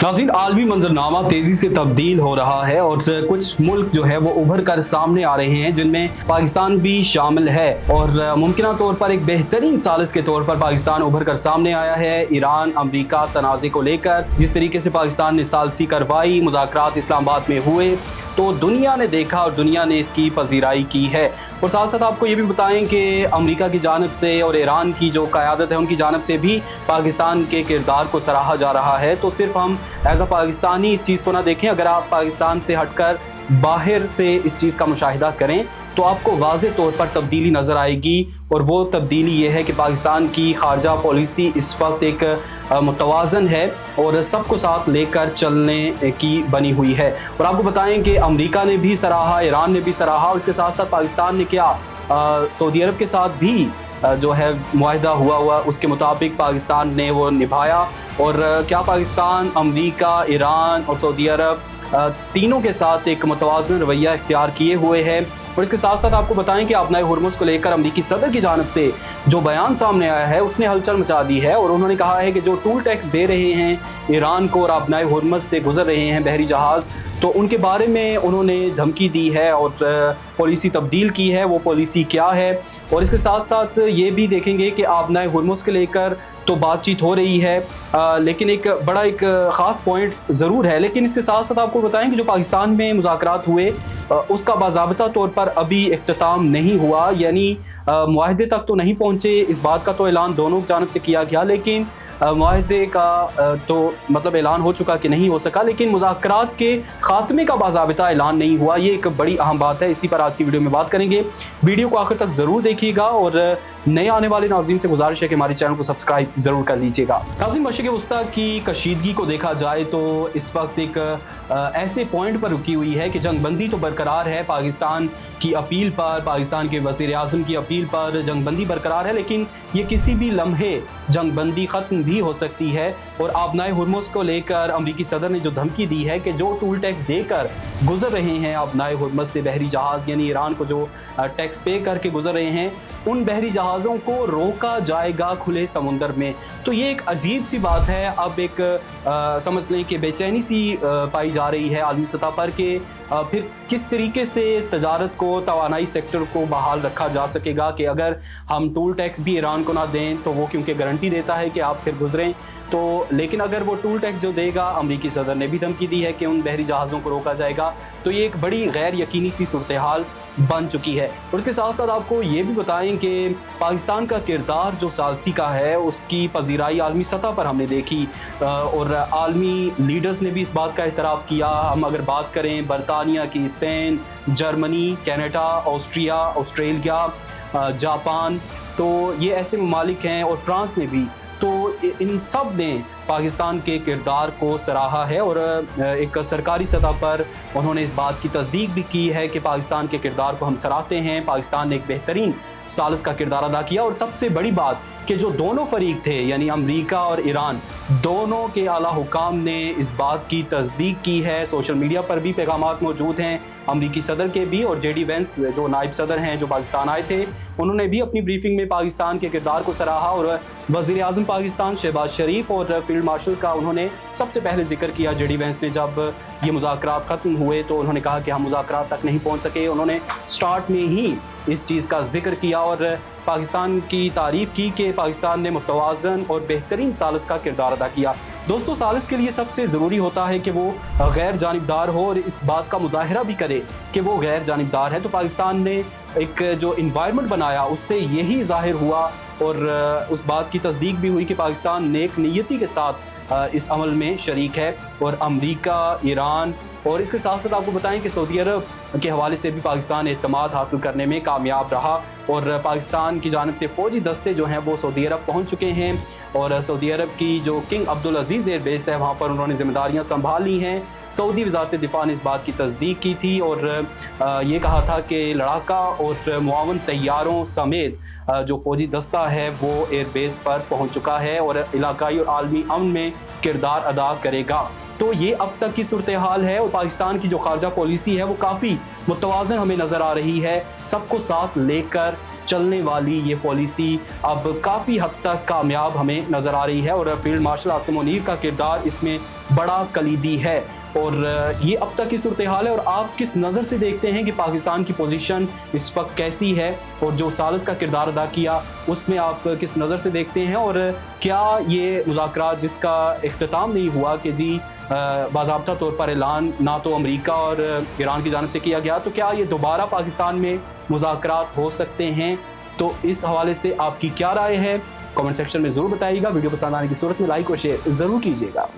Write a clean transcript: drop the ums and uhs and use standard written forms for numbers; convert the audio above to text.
नाज़रीन, आलमी मंजरनामा तेजी से तब्दील हो रहा है और कुछ मुल्क जो है वो उभर कर सामने आ रहे हैं, जिनमें पाकिस्तान भी शामिल है। और मुमकिन तौर पर एक बेहतरीन सालिस के तौर पर पाकिस्तान उभर कर सामने आया है। ईरान अमरीका तनाज़े को लेकर जिस तरीके से पाकिस्तान ने सालसी करवाई, मुज़ाकरात इस्लामाबाद में हुए, तो दुनिया ने देखा और दुनिया ने इसकी पजीराई की है। और साथ साथ आपको ये भी बताएं कि अमेरिका की जानिब से और ईरान की जो क़यादत है उनकी जानिब से भी पाकिस्तान के किरदार को सराहा जा रहा है। तो सिर्फ हम एज अ पाकिस्तानी इस चीज़ को ना देखें, अगर आप पाकिस्तान से हटकर बाहर से इस चीज़ का मुशाहिदा करें तो आपको वाज़े तौर पर तब्दीली नज़र आएगी। और वो तब्दीली ये है कि पाकिस्तान की खारजा पॉलिसी इस वक्त एक मुतवाज़न है और सबको साथ लेकर चलने की बनी हुई है। और आपको बताएं कि अमेरिका ने भी सराहा, ईरान ने भी सराहा, और इसके साथ साथ पाकिस्तान ने क्या सऊदी अरब के साथ भी जो है मुआहदा हुआ उसके मुताबिक पाकिस्तान ने वो निभाया। और क्या पाकिस्तान अमेरिका, ईरान और सऊदी अरब तीनों के साथ एक मुतवाज़न रवैया इख्तियार किए हुए है। और इसके साथ साथ आपको बताएं कि आपनाए हुर्मुज़ को लेकर अमरीकी सदर की जानिब से जो बयान सामने आया है उसने हलचल मचा दी है। और उन्होंने कहा है कि जो टूल टैक्स दे रहे हैं ईरान को और आपनाए हुर्मुज़ से गुजर रहे हैं बहरी जहाज़, तो उनके बारे में उन्होंने धमकी दी है और पॉलिसी तब्दील की है। वो पॉलिसी क्या है, और इसके साथ साथ ये भी देखेंगे कि आपनाए हुर्मुज़ के लेकर तो बातचीत हो रही है, लेकिन एक ख़ास पॉइंट ज़रूर है। लेकिन इसके साथ साथ आपको बताएं कि जो पाकिस्तान में मुज़ाकरात हुए उसका बाज़ाबिता तौर पर अभी इख्तिताम नहीं हुआ, यानी मुआहदे तक तो नहीं पहुँचे। इस बात का तो ऐलान दोनों जानिब से किया गया, लेकिन मुआहदे का तो मतलब ऐलान हो चुका कि नहीं हो सका, लेकिन मुज़ाकरात के ख़ात्मे का बाज़ाबिता ऐलान नहीं हुआ। ये एक बड़ी अहम बात है, इसी पर आज की वीडियो में बात करेंगे। वीडियो को आखिर तक ज़रूर देखिएगा और नए आने वाले नाज़रीन से गुजारिश है कि हमारे चैनल को सब्सक्राइब ज़रूर कर लीजिएगा। नाज़रीन, मशरिक़ वस्ता की कशीदगी को देखा जाए तो इस वक्त एक ऐसे पॉइंट पर रुकी हुई है कि जंगबंदी तो बरकरार है। पाकिस्तान की अपील पर, पाकिस्तान के वज़ीर आज़म की अपील पर जंगबंदी बरकरार है, लेकिन ये किसी भी लम्हे जंगबंदी ख़त्म भी हो सकती है। और आपनाए हुर्मुज़ को लेकर अमरीकी सदर ने जो धमकी दी है कि जो टूल टैक्स देकर गुजर रहे हैं आपनाए हुर्मुज़ से बहरी जहाज़, यानी ईरान को जो टैक्स पे करके गुजर रहे हैं, उन बहरी जहाज़ों को रोका जाएगा खुले समुंदर में। तो ये एक अजीब सी बात है। अब एक समझ लें कि बेचैनी सी पाई जा रही है आलमी सतह पर कि फिर किस तरीके से तजारत को, तवानाई सेक्टर को बहाल रखा जा सकेगा कि अगर हम टूल टैक्स भी ईरान को ना दें तो वो क्योंकि गारंटी देता है कि आप फिर गुजरें, तो लेकिन अगर वो टूल टैक्स जो देगा, अमरीकी सदर ने भी धमकी दी है कि उन बहरी जहाज़ों को रोका जाएगा। तो ये एक बड़ी गैर यकीनी सी सूरत हाल बन चुकी है। और इसके साथ साथ आपको ये भी बताएं कि पाकिस्तान का किरदार जो सालसी का है उसकी पजीराई आलमी सतह पर हमने देखी और आलमी लीडर्स ने भी इस बात का एतराफ़ किया। हम अगर बात करें बरतानिया की, Spain, Germany, Canada, Austria, Australia, Japan, तो ये ऐसे ममालिक हैं, और फ्रांस ने भी, तो इन सब ने पाकिस्तान के किरदार को सराहा है। और एक सरकारी सतह पर उन्होंने इस बात की तस्दीक भी की है कि पाकिस्तान के किरदार को हम सराहते हैं, पाकिस्तान ने एक बेहतरीन सालिस का किरदार अदा किया। और सबसे बड़ी बात कि जो दोनों फरीक थे, यानी अमेरिका और ईरान, दोनों के आला हुकाम ने इस बात की तस्दीक की है। सोशल मीडिया पर भी पैगामात मौजूद हैं अमरीकी सदर के भी, और JD वेंस जो नायब सदर हैं जो पाकिस्तान आए थे, उन्होंने भी अपनी ब्रीफिंग में पाकिस्तान के किरदार को सराहा। और वज़ीर आज़म पाकिस्तान शहबाज शरीफ और फील्ड मार्शल का उन्होंने सबसे पहले जिक्र किया। JD वेंस ने जब ये मुज़ाकरात ख़त्म हुए तो उन्होंने कहा कि हम मुज़ाकरात तक नहीं पहुँच सके। उन्होंने स्टार्ट में ही इस चीज़ का जिक्र किया और पाकिस्तान की तारीफ़ की कि पाकिस्तान ने मुतवाज़न और बेहतरीन सालिस का किरदार अदा किया। दोस्तों, सालिस के लिए सबसे ज़रूरी होता है कि वो गैर जानिबदार हो और इस बात का मुज़ाहिरा भी करे कि वो गैर जानिबदार है। तो पाकिस्तान ने एक जो इन्वायरमेंट बनाया उससे यही ज़ाहिर हुआ और उस बात की तस्दीक भी हुई कि पाकिस्तान नेक नीयती के साथ इस अमल में शरीक है। और अमरीका, ईरान, और इसके साथ साथ आपको बताएं कि सऊदी अरब के हवाले से भी पाकिस्तान एतमाद हासिल करने में कामयाब रहा। और पाकिस्तान की जानिब से फ़ौजी दस्ते जो हैं वो सऊदी अरब पहुँच चुके हैं। और सऊदी अरब की जो किंग अब्दुल अजीज़ एयर बेस है वहाँ पर उन्होंने ज़िम्मेदारियाँ संभाल ली हैं। सऊदी वज़ारत दिफ़ा ने इस बात की तस्दीक की थी और ये कहा था कि लड़ाका और मुआवन तैयारों समेत जो फ़ौजी दस्ता है वो एयर बेस पर पहुँच चुका है और इलाकाई और आलमी अमन में किरदार अदा करेगा। तो ये अब तक की सूरत हाल है। और पाकिस्तान की जो खारजा पॉलिसी है वो काफ़ी मुतवाज़न हमें नज़र आ रही है, सबको साथ लेकर चलने वाली ये पॉलिसी अब काफ़ी हद तक कामयाब हमें नज़र आ रही है और फील्ड मार्शल आसिम मुनीर का किरदार इसमें बड़ा कलीदी है। और ये अब तक की सूरत हाल है और आप किस नज़र से देखते हैं कि पाकिस्तान की पोजीशन इस वक्त कैसी है और जो सालिस का किरदार अदा किया उसमें आप किस नज़र से देखते हैं, और क्या ये मुज़ाकरात जिसका इख्तिताम नहीं हुआ कि जी बाज़ाब्ता तौर पर ऐलान ना तो अमेरिका और ईरान की जानिब से किया गया, तो क्या ये दोबारा पाकिस्तान में मुज़ाकरात हो सकते हैं? तो इस हवाले से आपकी क्या राय है कमेंट सेक्शन में ज़रूर बताइएगा। वीडियो पसंद आने की सूरत में लाइक और शेयर ज़रूर कीजिएगा।